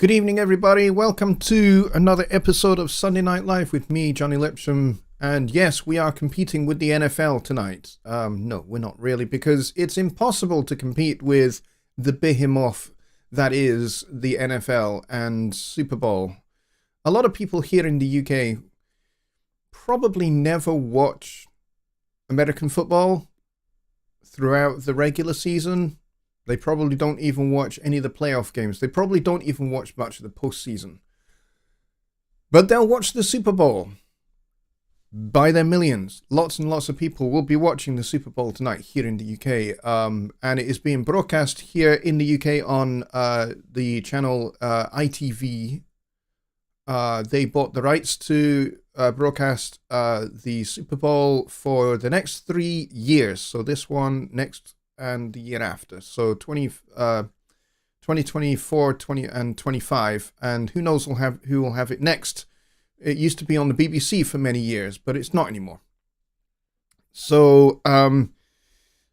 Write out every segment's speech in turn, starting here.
Good evening, everybody. Welcome to another episode of Sunday Night Live with me, Jonny Lipsham. And yes, we are competing with the NFL tonight. No, we're not really, because it's impossible to compete with the behemoth that is the NFL and Super Bowl. A lot of people here in the UK probably never watch American football throughout the regular season. They probably don't even watch any of the playoff games. They probably don't even watch much of the postseason. But they'll watch the Super Bowl by their millions. Lots and lots of people will be watching the Super Bowl tonight here in the UK. And it is being broadcast here in the UK on the channel ITV. They bought the rights to broadcast the Super Bowl for the next 3 years. So this one, next, and the year after. So 2024, 20 and 25, and who knows who will have it next. It used to be on the BBC for many years, but it's not anymore. So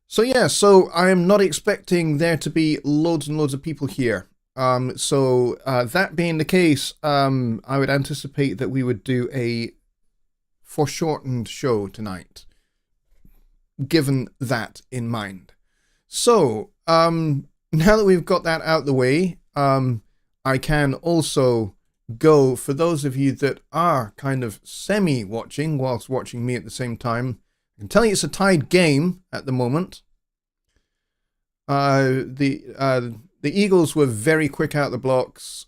so I am not expecting there to be loads and loads of people here. That being the case, I would anticipate that we would do a foreshortened show tonight, given that in mind. So, now that we've got that out the way, I can also go, for those of you that are kind of semi-watching whilst watching me at the same time, I can tell you it's a tied game at the moment. The Eagles were very quick out the blocks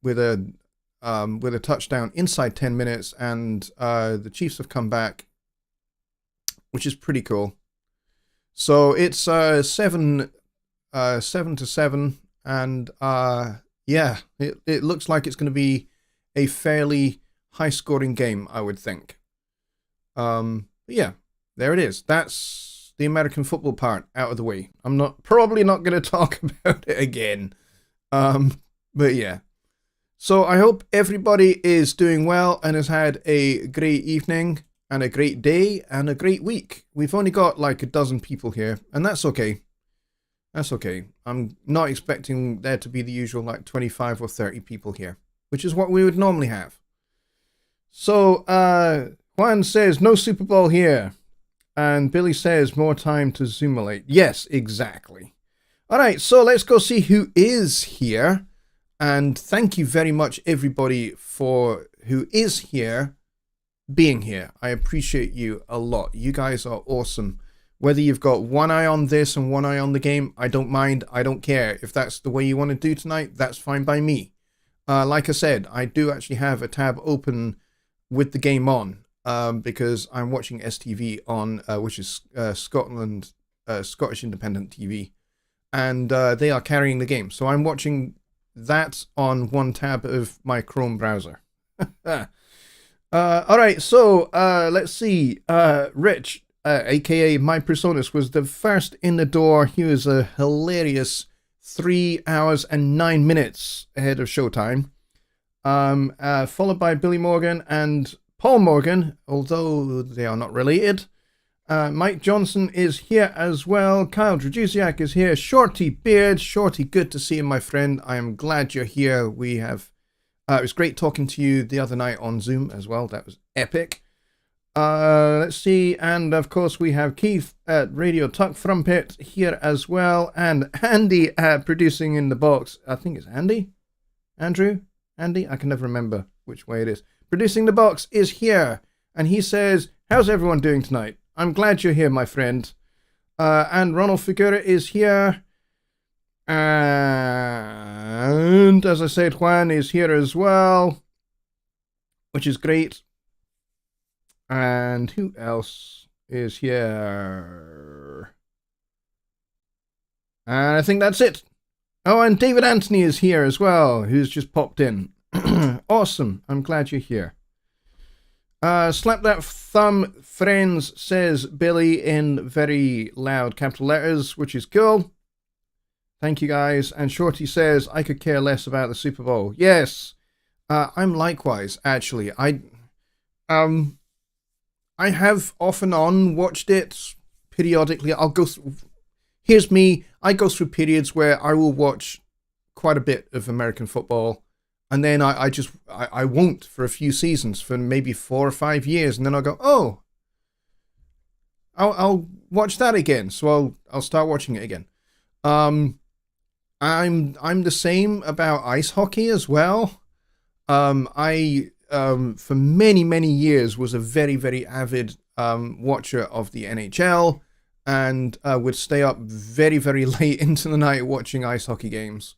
with a touchdown inside 10 minutes, and the Chiefs have come back, which is pretty cool. So it's 7-7, and it looks like it's going to be a fairly high-scoring game, I would think. Yeah, there it is. That's the American football part out of the way. I'm probably not going to talk about it again. But yeah. So I hope everybody is doing well and has had a great evening and a great day and a great week. We've only got like a dozen people here, and that's okay. That's okay. I'm not expecting there to be the usual like 25 or 30 people here, which is what we would normally have. So Juan says no Super Bowl here, and Billy says more time to Zoomulate. Yes, exactly. All right, so let's go see who is here, and thank you very much everybody for who is here being here. I appreciate you a lot. You guys are awesome. Whether you've got one eye on this and one eye on the game, I don't mind. I don't care. If that's the way you want to do tonight, that's fine by me. Like I said, I do actually have a tab open with the game on, because I'm watching STV on, which is Scotland, Scottish Independent TV, and they are carrying the game. So I'm watching that on one tab of my Chrome browser. All right, so let's see. Rich, aka My Personas, was the first in the door. He was a hilarious 3 hours and 9 minutes ahead of showtime. Followed by Billy Morgan and Paul Morgan, although they are not related. Mike Johnson is here as well. Kyle Drajusiak is here. Shorty Beard. Shorty, good to see you, my friend. I am glad you're here. We have... it was great talking to you the other night on Zoom as well. That was epic. Let's see. And of course, we have Keith at Radio Tuck Frumpet here as well. And Andy producing in the box. I think it's Andy? Andrew? Andy? I can never remember which way it is. Producing the box is here. And he says, how's everyone doing tonight? I'm glad you're here, my friend. And Ronald Figura is here. And as I said, Juan is here as well, which is great. And who else is here? And I think that's it. Oh, and David Anthony is here as well, who's just popped in. Awesome. I'm glad you're here. Slap that thumb, friends, says Billy in very loud capital letters, which is cool. Thank you, guys. And Shorty says, I could care less about the Super Bowl. Yes, I'm likewise, actually. I have off and on watched it periodically. Here's me. I go through periods where I will watch quite a bit of American football, and then I won't for a few seasons, for maybe 4 or 5 years, and then I'll go, oh, I'll watch that again. So I'll start watching it again. I'm the same about ice hockey as well. I for many years was a very avid watcher of the NHL, and would stay up very late into the night watching ice hockey games.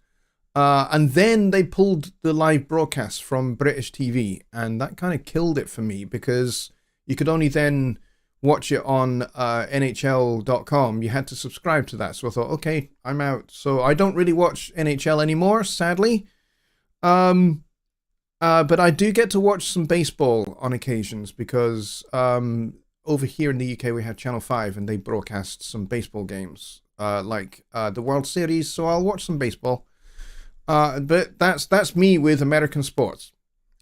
And then they pulled the live broadcast from British TV, and that kind of killed it for me, because you could only then watch it on NHL.com. You had to subscribe to that. So I thought, okay, I'm out. So I don't really watch NHL anymore, sadly. But I do get to watch some baseball on occasions, because over here in the UK we have Channel 5, and they broadcast some baseball games, like the World Series. So I'll watch some baseball. But that's me with American sports.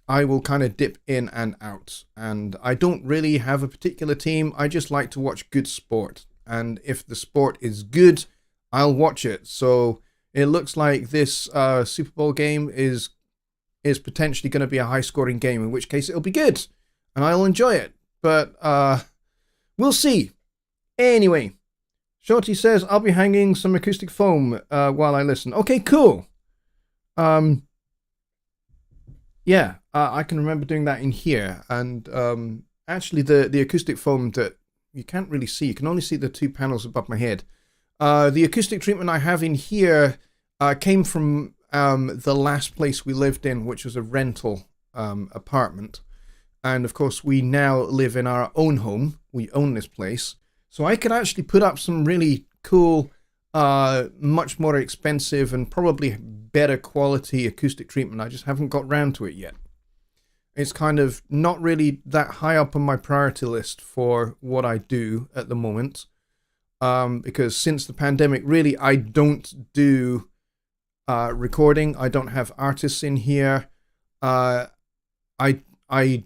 I will kind of dip in and out, and I don't really have a particular team. I just like to watch good sport, and if the sport is good, I'll watch it. So it looks like this Super Bowl game is potentially going to be a high-scoring game, in which case it'll be good, and I'll enjoy it. But we'll see. Anyway, Shorty says, I'll be hanging some acoustic foam while I listen. Okay, cool. Yeah, I can remember doing that in here, and actually the acoustic foam that you can't really see, you can only see the two panels above my head. The acoustic treatment I have in here came from the last place we lived in, which was a rental apartment, and of course we now live in our own home. We own this place, so I could actually put up some really cool, much more expensive and probably better quality acoustic treatment. I just haven't got round to it yet. It's kind of not really that high up on my priority list for what I do at the moment, because since the pandemic, really, I don't do recording. I don't have artists in here. I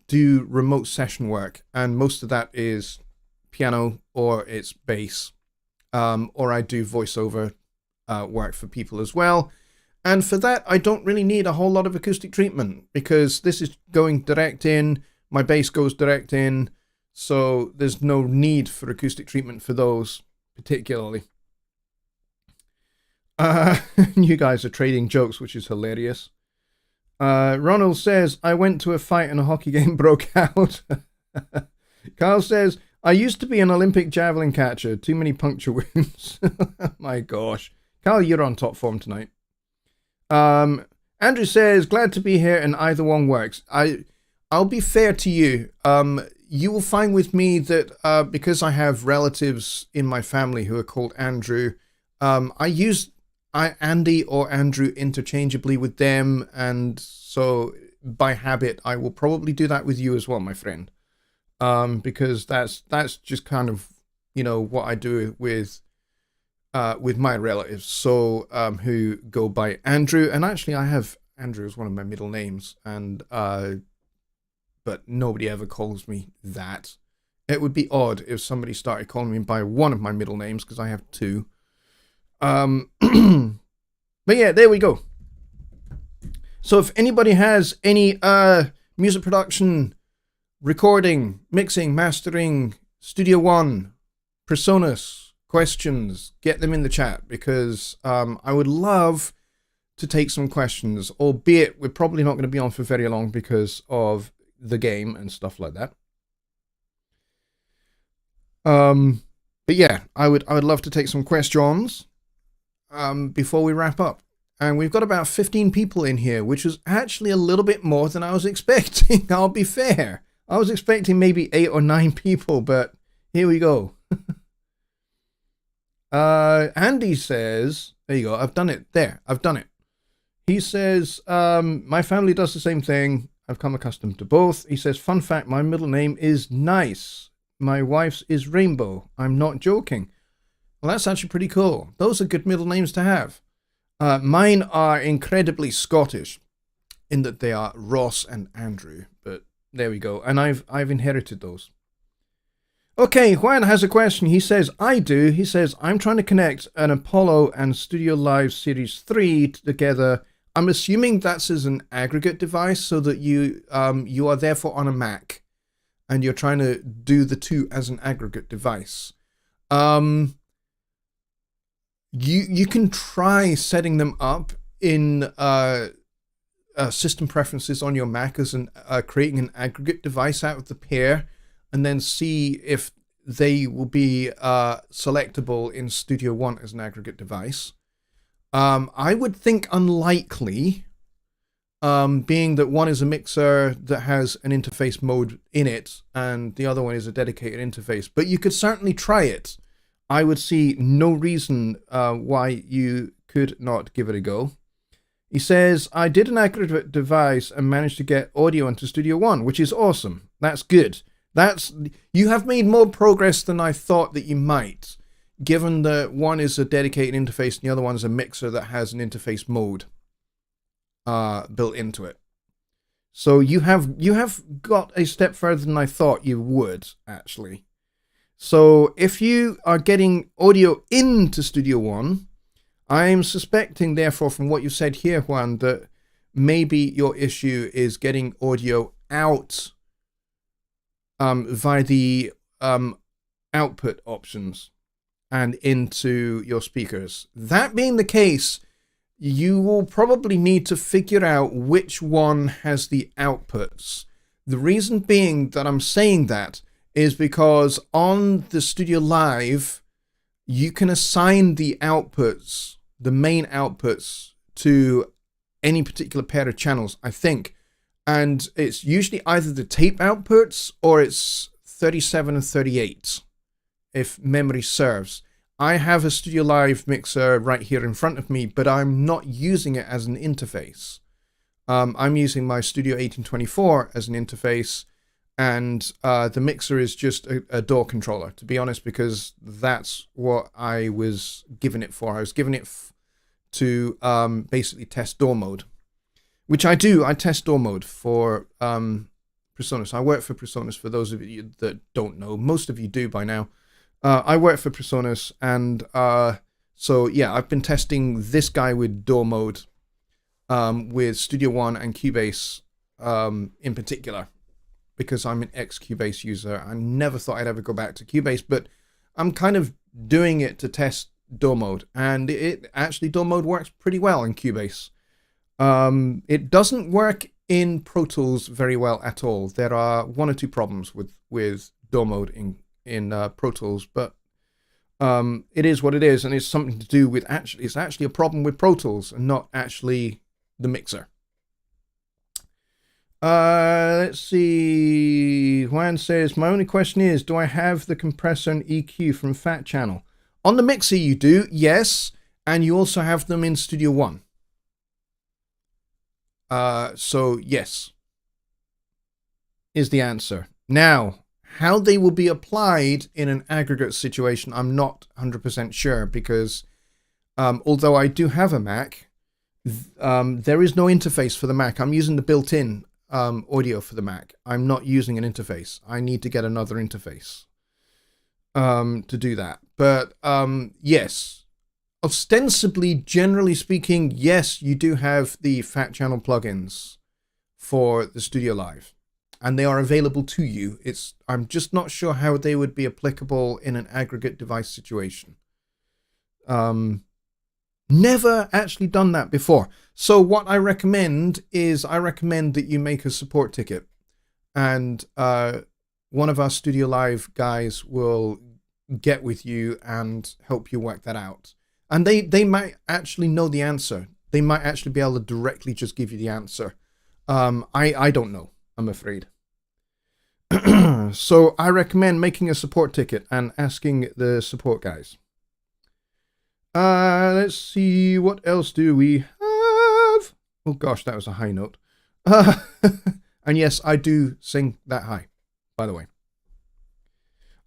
do remote session work, and most of that is piano or it's bass, or I do voiceover work for people as well. And for that, I don't really need a whole lot of acoustic treatment, because this is going direct in, my bass goes direct in, so there's no need for acoustic treatment for those particularly. You guys are trading jokes, which is hilarious. Ronald says, I went to a fight and a hockey game broke out. Carl says, I used to be an Olympic javelin catcher. Too many puncture wounds. My gosh. Carl, you're on top form tonight. Andrew says, glad to be here and either one works. I'll be fair to you. You will find with me that because I have relatives in my family who are called Andrew, I use Andy or Andrew interchangeably with them, and so by habit I will probably do that with you as well, my friend. Because that's just kind of, what I do with my relatives, so who go by Andrew, and actually I have Andrew as one of my middle names, and but nobody ever calls me that. It would be odd if somebody started calling me by one of my middle names, because I have two. But yeah, there we go. So if anybody has any music production, recording, mixing, mastering, Studio One, Presonus questions, get them in the chat, because I would love to take some questions, albeit we're probably not going to be on for very long because of the game and stuff like that. But yeah, I would love to take some questions before we wrap up. And we've got about 15 people in here, which was actually a little bit more than I was expecting. I'll be fair. I was expecting maybe 8 or 9 people, but here we go. Andy says, there you go, I've done it. There, I've done it. He says, my family does the same thing. I've come accustomed to both. He says, fun fact, my middle name is Nice. My wife's is Rainbow. I'm not joking. Well, that's actually pretty cool. Those are good middle names to have. Mine are incredibly Scottish in that they are Ross and Andrew, but there we go. And I've inherited those. Okay, Juan has a question. He says, I do. He says, I'm trying to connect an Apollo and Studio Live Series 3 together. I'm assuming that's as an aggregate device so that you are therefore on a Mac and you're trying to do the two as an aggregate device. You can try setting them up in system preferences on your Mac as creating an aggregate device out of the pair, and then see if they will be selectable in Studio One as an aggregate device. I would think unlikely, being that one is a mixer that has an interface mode in it, and the other one is a dedicated interface. But you could certainly try it. I would see no reason why you could not give it a go. He says, I did an aggregate device and managed to get audio into Studio One, which is awesome. That's good. You have made more progress than I thought that you might, given that one is a dedicated interface and the other one is a mixer that has an interface mode built into it. So you have got a step further than I thought you would, actually. So if you are getting audio into Studio One, I'm suspecting, therefore, from what you said here, Juan, that maybe your issue is getting audio out via the output options and into your speakers. That being the case, you will probably need to figure out which one has the outputs. The reason being that I'm saying that is because on the Studio Live, you can assign the outputs, the main outputs, to any particular pair of channels, I think. And it's usually either the tape outputs or it's 37 and 38, if memory serves. I have a Studio Live mixer right here in front of me, but I'm not using it as an interface. I'm using my Studio 1824 as an interface, and the mixer is just a DAW controller, to be honest, because that's what I was giving it for. I was giving it to basically test DAW mode. Which I do. I test DAW mode for PreSonus. I work for PreSonus, for those of you that don't know. Most of you do by now. I work for PreSonus, and so yeah, I've been testing this guy with DAW mode with Studio One and Cubase in particular, because I'm an ex-Cubase user. I never thought I'd ever go back to Cubase, but I'm kind of doing it to test DAW mode, and it actually, DAW mode works pretty well in Cubase. It doesn't work in Pro Tools very well at all. There are one or two problems with DAW mode in Pro Tools, but it is what it is, and it's something to do with it's actually a problem with Pro Tools and not actually the mixer. Let's see. Juan says, my only question is, do I have the compressor and EQ from Fat Channel? On the mixer you do, yes, and you also have them in Studio One. So yes, is the answer. Now, how they will be applied in an aggregate situation, I'm not 100% sure, because although I do have a Mac, there is no interface for the Mac. I'm using the built-in audio for the Mac. I'm not using an interface. I need to get another interface to do that. But yes, ostensibly, generally speaking, yes, you do have the Fat Channel plugins for the Studio Live, and they are available to you. I'm just not sure how they would be applicable in an aggregate device situation. Never actually done that before. So what I recommend is that you make a support ticket, and one of our Studio Live guys will get with you and help you work that out. And they might actually know the answer. They might actually be able to directly just give you the answer. I don't know, I'm afraid. So I recommend making a support ticket and asking the support guys. Let's see, what else do we have? Oh gosh, that was a high note. And yes, I do sing that high, by the way.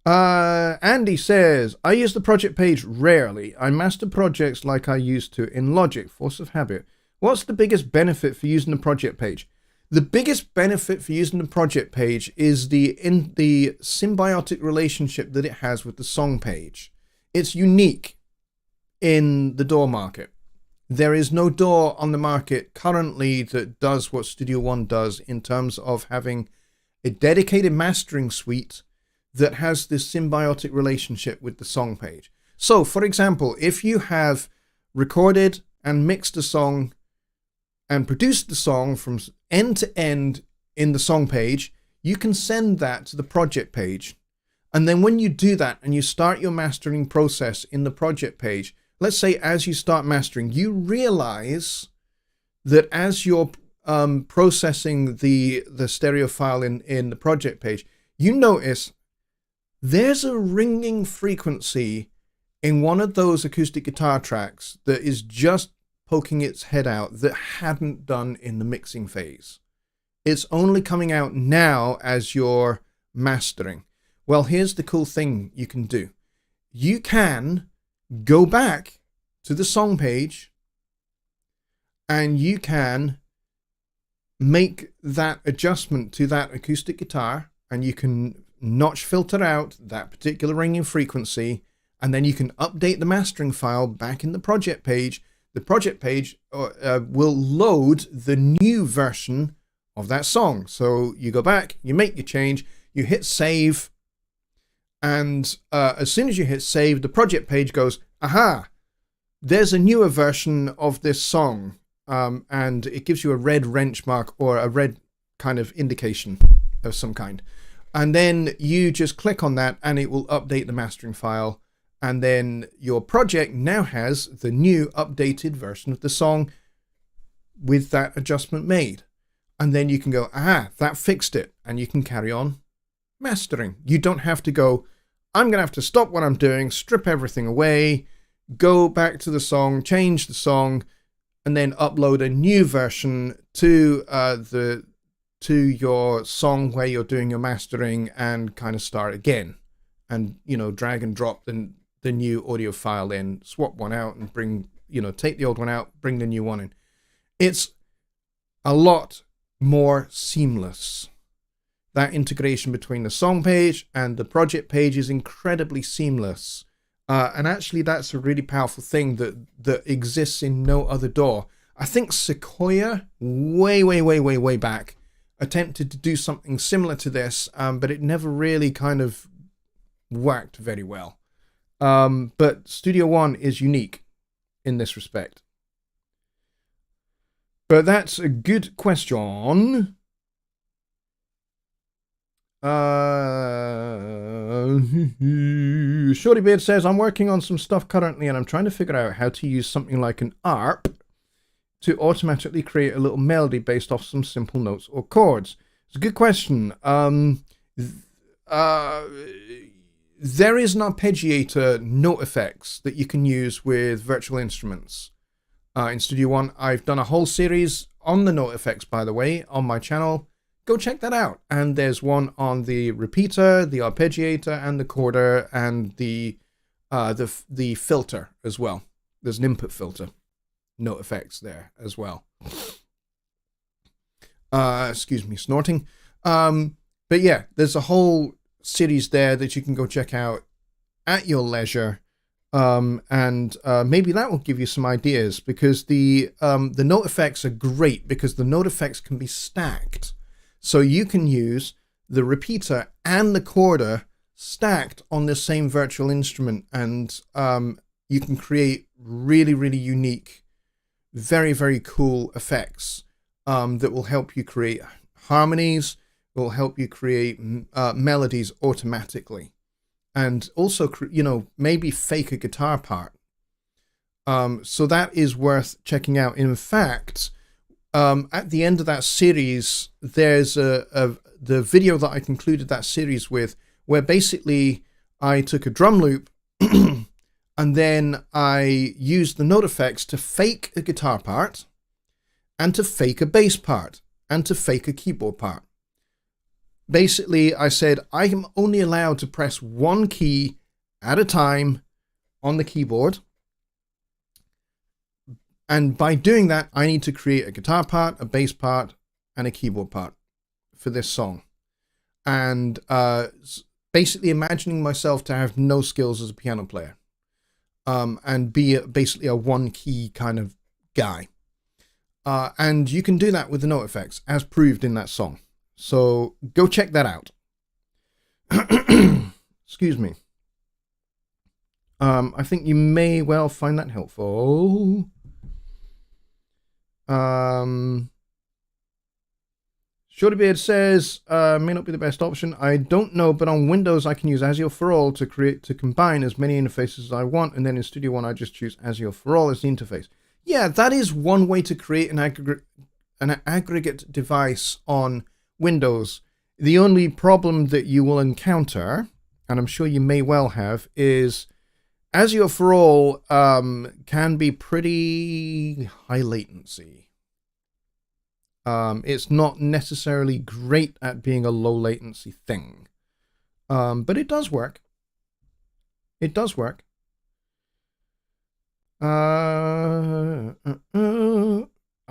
Andy says, I use the project page rarely. I master projects like I used to in Logic, force of habit. What's the biggest benefit for using the project page? The biggest benefit for using the project page is the symbiotic relationship that it has with the song page. It's unique in the DAW market. There is no DAW on the market currently that does what Studio One does in terms of having a dedicated mastering suite that has this symbiotic relationship with the song page. So, for example, if you have recorded and mixed a song and produced the song from end to end in the song page, you can send that to the project page. And then when you do that and you start your mastering process in the project page, let's say as you start mastering, you realize that as you're processing the stereo file in the project page, you notice there's a ringing frequency in one of those acoustic guitar tracks that is just poking its head out that hadn't done in the mixing phase. It's only coming out now as you're mastering. Well, here's the cool thing you can do. You can go back to the song page and you can make that adjustment to that acoustic guitar, and you can notch filter out that particular ringing frequency, and then you can update the mastering file back in the project page. The project page will load the new version of that song. So you go back, you make your change, you hit save, and as soon as you hit save, the project page goes, aha, there's a newer version of this song, and it gives you a red wrench mark or a red kind of indication of some kind. And then you just click on that and it will update the mastering file. And then your project now has the new updated version of the song with that adjustment made. And then you can go, that fixed it. And you can carry on mastering. You don't have to go, I'm going to have to stop what I'm doing, strip everything away, go back to the song, change the song, and then upload a new version to your song where you're doing your mastering and kind of start again. And, drag and drop the new audio file in, swap one out and bring, take the old one out, bring the new one in. It's a lot more seamless. That integration between the song page and the project page is incredibly seamless. And actually that's a really powerful thing that exists in no other DAW. I think Sequoia, way back, attempted to do something similar to this, but it never really kind of worked very well. But Studio One is unique in this respect. But that's a good question. Shorty Beard says, I'm working on some stuff currently and I'm trying to figure out how to use something like an ARP to automatically create a little melody based off some simple notes or chords. It's a good question. There is an arpeggiator note effects that you can use with virtual instruments. In Studio One, I've done a whole series on the note effects, by the way, on my channel. Go check that out. And there's one on the repeater, the arpeggiator, and the quarter, and the filter as well. There's an input filter note effects there as well. Excuse me, snorting. But yeah, there's a whole series there that you can go check out at your leisure. And maybe that will give you some ideas, because the note effects are great because the note effects can be stacked. So you can use the repeater and the quarter stacked on the same virtual instrument, and you can create really unique, very cool effects that will help you create harmonies, will help you create melodies automatically, and also maybe fake a guitar part. So that is worth checking out. In fact, at the end of that series, there's the video that I concluded that series with, where basically I took a drum loop and then I used the note effects to fake a guitar part, and to fake a bass part, and to fake a keyboard part. Basically, I said I am only allowed to press one key at a time on the keyboard. And by doing that, I need to create a guitar part, a bass part, and a keyboard part for this song. And basically imagining myself to have no skills as a piano player, and be basically a one-key kind of guy. And you can do that with the note effects, as proved in that song. So go check that out. Excuse me. I think you may well find that helpful. Shortybeard says, may not be the best option. I don't know, but on Windows I can use Azure for All to combine as many interfaces as I want, and then in Studio One I just choose Azure for All as the interface. Yeah, that is one way to create an aggregate device on Windows. The only problem that you will encounter, and I'm sure you may well have, is Azure for All can be pretty high latency. It's not necessarily great at being a low latency thing, but it does work. It does work. I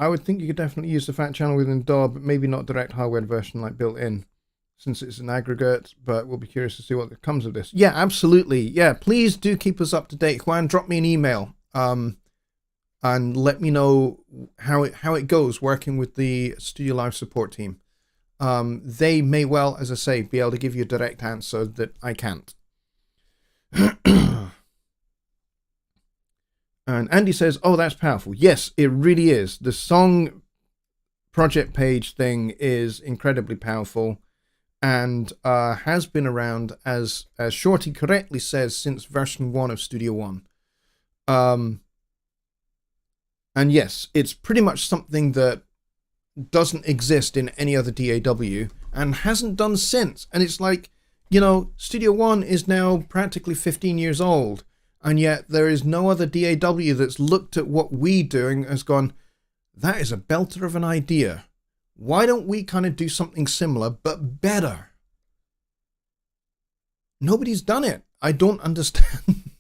would think you could definitely use the fat channel within DAW, but maybe not direct hardware version like built in, since it's an aggregate, but we'll be curious to see what comes of this. Yeah, absolutely. Yeah, please do keep us up to date. Juan, drop me an email and let me know how it goes working with the Studio Live support team. They may well, as I say, be able to give you a direct answer that I can't. And Andy says, oh, that's powerful. Yes, it really is. The song project page thing is incredibly powerful, and has been around, as Shorty correctly says, since version 1 of Studio One. And yes, it's pretty much something that doesn't exist in any other DAW and hasn't done since. And it's like, you know, Studio One is now practically 15 years old, and yet there is no other DAW that's looked at what we doing and has gone, that is a belter of an idea. Why don't we kind of do something similar, but better? Nobody's done it. I don't understand.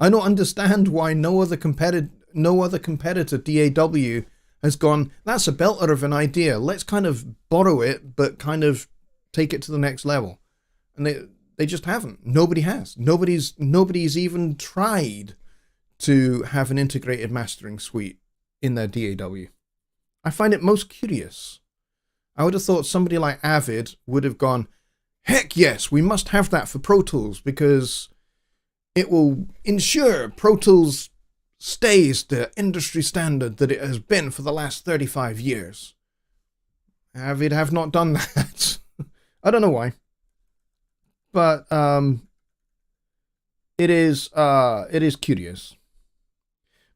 I don't understand why no other competitor DAW has gone, that's a belter of an idea. Let's kind of borrow it, but kind of take it to the next level. And they just haven't. Nobody has. Nobody's even tried to have an integrated mastering suite in their DAW. I find it most curious. I would have thought somebody like Avid would have gone, heck yes, we must have that for Pro Tools because it will ensure Pro Tools stays the industry standard that it has been for the last 35 years. Avid have not done that. I don't know why. But it is curious.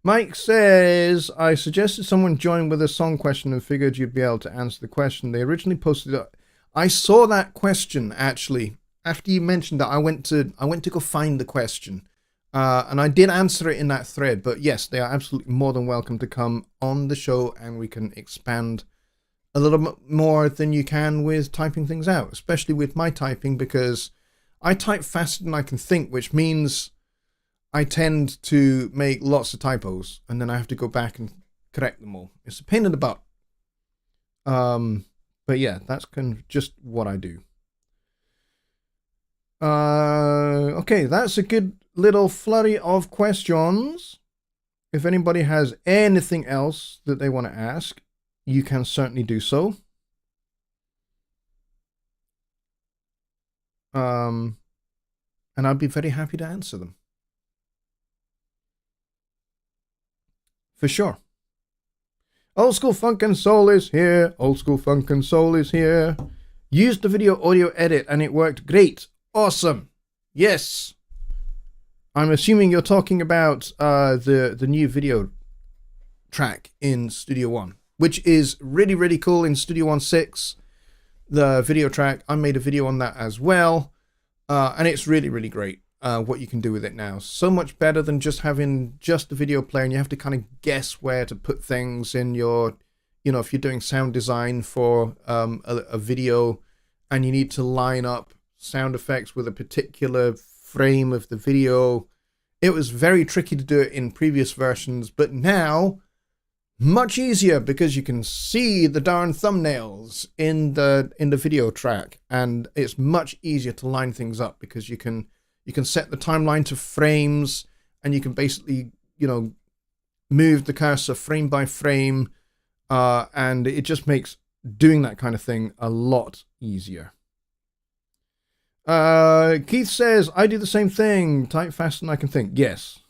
Mike says, I suggested someone join with a song question and figured you'd be able to answer the question. They originally posted it. I saw that question actually. After you mentioned that, I went to go find the question. And I did answer it in that thread, but yes, they are absolutely more than welcome to come on the show and we can expand a little bit more than you can with typing things out, especially with my typing, because I type faster than I can think, which means I tend to make lots of typos and then I have to go back and correct them all. It's a pain in the butt. But yeah, that's kind of just what I do. Okay, that's a good little flurry of questions. If anybody has anything else that they want to ask, you can certainly do so. And I'd be very happy to answer them. For sure. Old School Funk and Soul is here. Old School Funk and Soul is here. Used the video audio edit and it worked great. Awesome. Yes. I'm assuming you're talking about the new video track in Studio One, which is really, really cool in Studio One 6. The video track, I made a video on that as well. And it's really, really great what you can do with it now. So much better than just having just the video player, and you have to kind of guess where to put things in your, you know, if you're doing sound design for a video and you need to line up sound effects with a particular frame of the video. It was very tricky to do it in previous versions, but now much easier because you can see the darn thumbnails in the video track, and it's much easier to line things up because you can set the timeline to frames, and you can basically, you know, move the cursor frame by frame, and it just makes doing that kind of thing a lot easier. Keith says, I do the same thing. Type faster than I can think. Yes.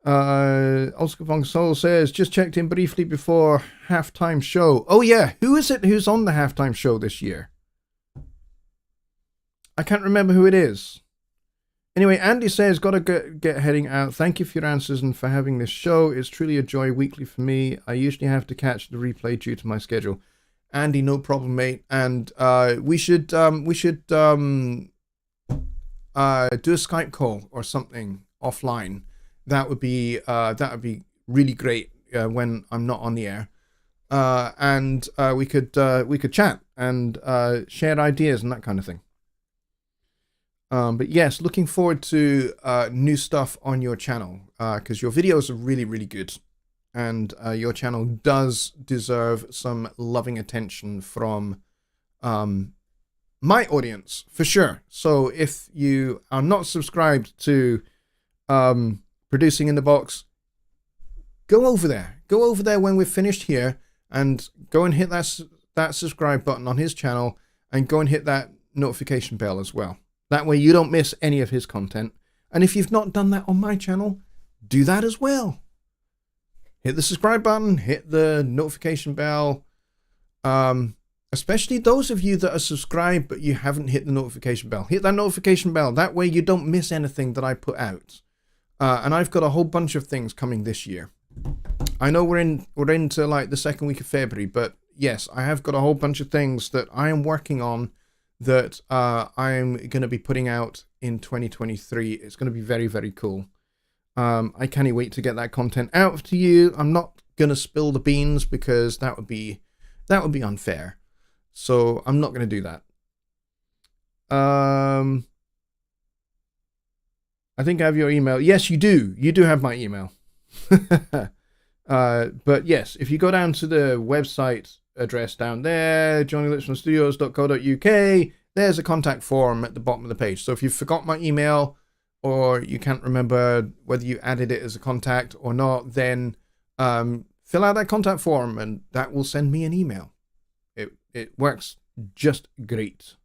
Oscar Von Sol says, just checked in briefly before halftime show. Oh yeah, who is it who's on the halftime show this year? I can't remember who it is. Anyway, Andy says, gotta get heading out. Thank you for your answers and for having this show. It's truly a joy weekly for me. I usually have to catch the replay due to my schedule. Andy, no problem, mate. And we should do a Skype call or something offline. That would be really great when I'm not on the air, and we could chat and share ideas and that kind of thing. But yes, looking forward to new stuff on your channel because your videos are really, really good, and your channel does deserve some loving attention from my audience for sure. So if you are not subscribed to Producing in the Box, go over there when we're finished here, and go and hit that subscribe button on his channel, and go and hit that notification bell as well. That way you don't miss any of his content. And if you've not done that on my channel, do that as well. Hit the subscribe button, hit the notification bell. Especially those of you that are subscribed but you haven't hit the notification bell. Hit that notification bell. That way you don't miss anything that I put out. And I've got a whole bunch of things coming this year. I know we're into like the second week of February, but yes, I have got a whole bunch of things that I am working on that I'm going to be putting out in 2023. It's going to be very, very cool. I can't wait to get that content out to you. I'm not going to spill the beans because that would be unfair. So I'm not going to do that. I think I have your email. Yes, you do. You do have my email. But yes, if you go down to the website address down there, jonnylipshamstudios.co.uk, there's a contact form at the bottom of the page. So if you forgot my email or you can't remember whether you added it as a contact or not, then fill out that contact form and that will send me an email. It works just great.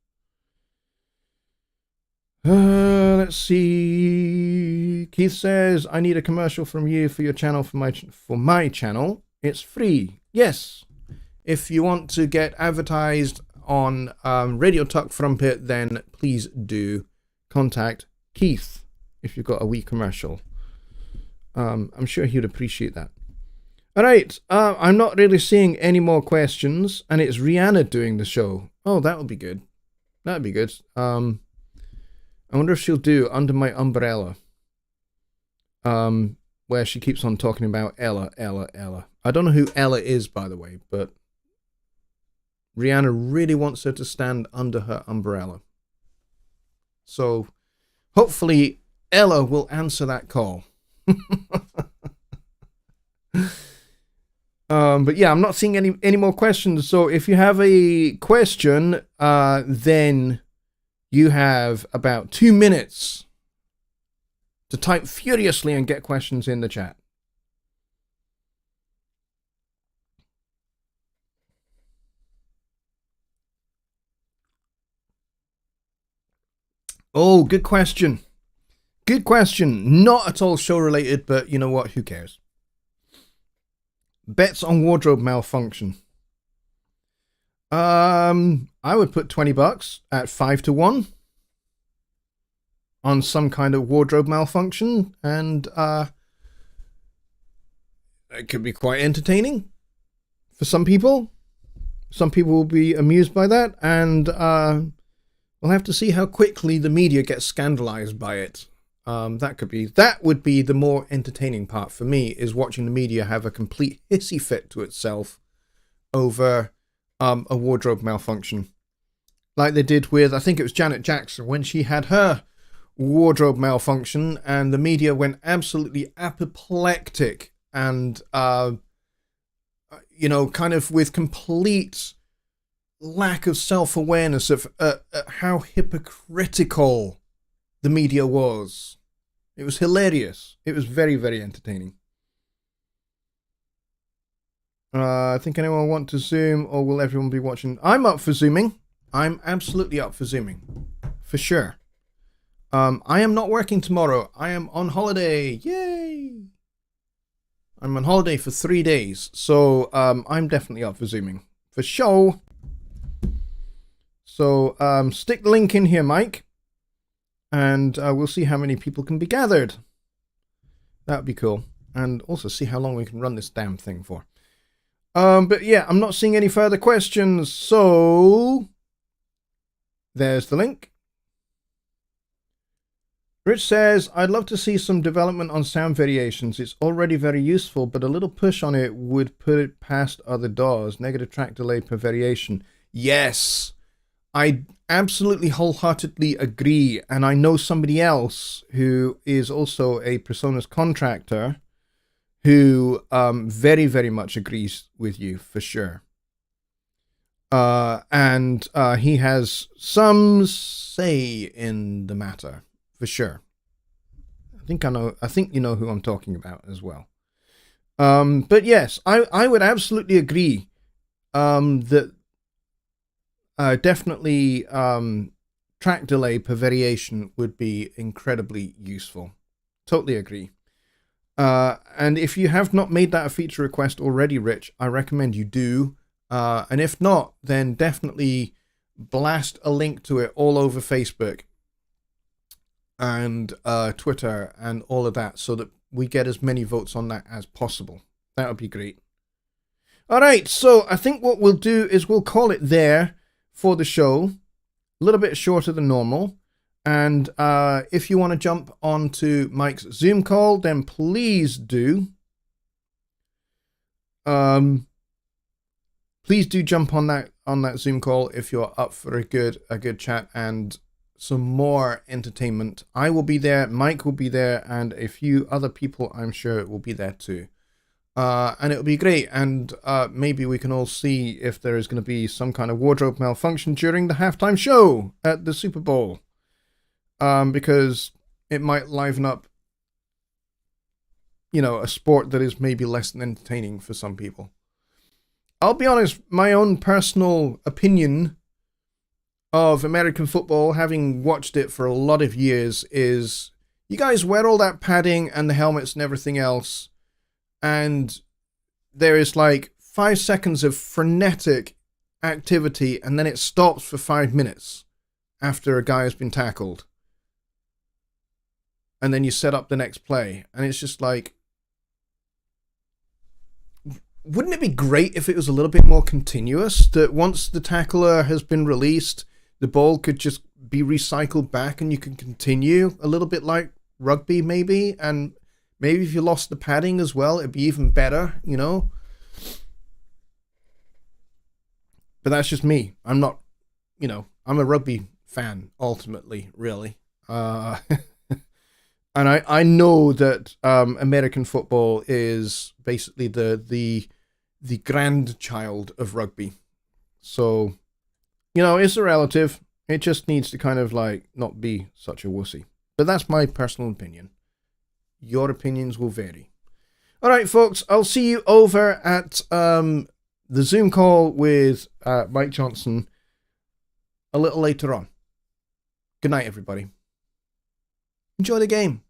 Let's see. Keith says, I need a commercial from you for your channel, for my channel. It's free. Yes. If you want to get advertised on Radio Tuck Frumpet, then please do contact Keith if you've got a wee commercial. I'm sure he'd appreciate that. All right. I'm not really seeing any more questions, and it's Rihanna doing the show. Oh, that would be good. That'd be good. I wonder if she'll do Under My Umbrella, where she keeps on talking about Ella. I don't know who Ella is, by the way, but Rihanna really wants her to stand under her umbrella. So hopefully Ella will answer that call. But yeah, I'm not seeing any more questions. So if you have a question, then you have about 2 minutes to type furiously and get questions in the chat. Oh, good question. Good question. Not at all show related, but you know what? Who cares? Bets on wardrobe malfunction. I would put $20 at 5-1 on some kind of wardrobe malfunction, and it could be quite entertaining for some people. Some people will be amused by that, and we'll have to see how quickly the media gets scandalized by it. That would be the more entertaining part for me, is watching the media have a complete hissy fit to itself over a wardrobe malfunction, like they did with, I think it was Janet Jackson when she had her wardrobe malfunction, and the media went absolutely apoplectic and you know, kind of with complete lack of self-awareness of how hypocritical the media was. It was hilarious. It was very, very entertaining. I think anyone want to Zoom, or will everyone be watching? I'm up for Zooming. I'm absolutely up for Zooming. For sure. I am not working tomorrow. I am on holiday. Yay! I'm on holiday for 3 days. So I'm definitely up for Zooming. For sure. So stick the link in here, Mike. And we'll see how many people can be gathered. That would be cool. And also see how long we can run this damn thing for. But yeah, I'm not seeing any further questions. So there's the link. Rich says, I'd love to see some development on sound variations. It's already very useful, but a little push on it would put it past other DAWs. Negative track delay per variation. Yes, I absolutely wholeheartedly agree. And I know somebody else who is also a Personas contractor who very, very much agrees with you, for sure. And he has some say in the matter. For sure. I think you know who I'm talking about as well. But yes, I would absolutely agree that definitely track delay per variation would be incredibly useful. Totally agree. And if you have not made that a feature request already, Rich, I recommend you do. And if not, then definitely blast a link to it all over Facebook and Twitter and all of that, so that we get as many votes on that as possible. That would be great. All right, so I think what we'll do is we'll call it there for the show. A little bit shorter than normal. And if you want to jump onto Mike's Zoom call, then please do. Please do jump on that Zoom call if you're up for a good chat and some more entertainment. I will be there, Mike will be there, and a few other people I'm sure will be there too. And it'll be great, and maybe we can all see if there is going to be some kind of wardrobe malfunction during the halftime show at the Super Bowl. Because it might liven up, you know, a sport that is maybe less than entertaining for some people. I'll be honest, my own personal opinion of American football, having watched it for a lot of years, is you guys wear all that padding and the helmets and everything else, and there is like 5 seconds of frenetic activity, and then it stops for 5 minutes after a guy has been tackled. And then you set up the next play, and it's just like, wouldn't it be great if it was a little bit more continuous, that once the tackler has been released, the ball could just be recycled back and you can continue, a little bit like rugby maybe, and maybe if you lost the padding as well, it'd be even better, you know? But that's just me. I'm not, you know, I'm a rugby fan, ultimately, really. And I know that American football is basically the grandchild of rugby. So, you know, it's a relative. It just needs to kind of like not be such a wussy. But that's my personal opinion. Your opinions will vary. All right, folks, I'll see you over at the Zoom call with Mike Johnson a little later on. Good night, everybody. Enjoy the game.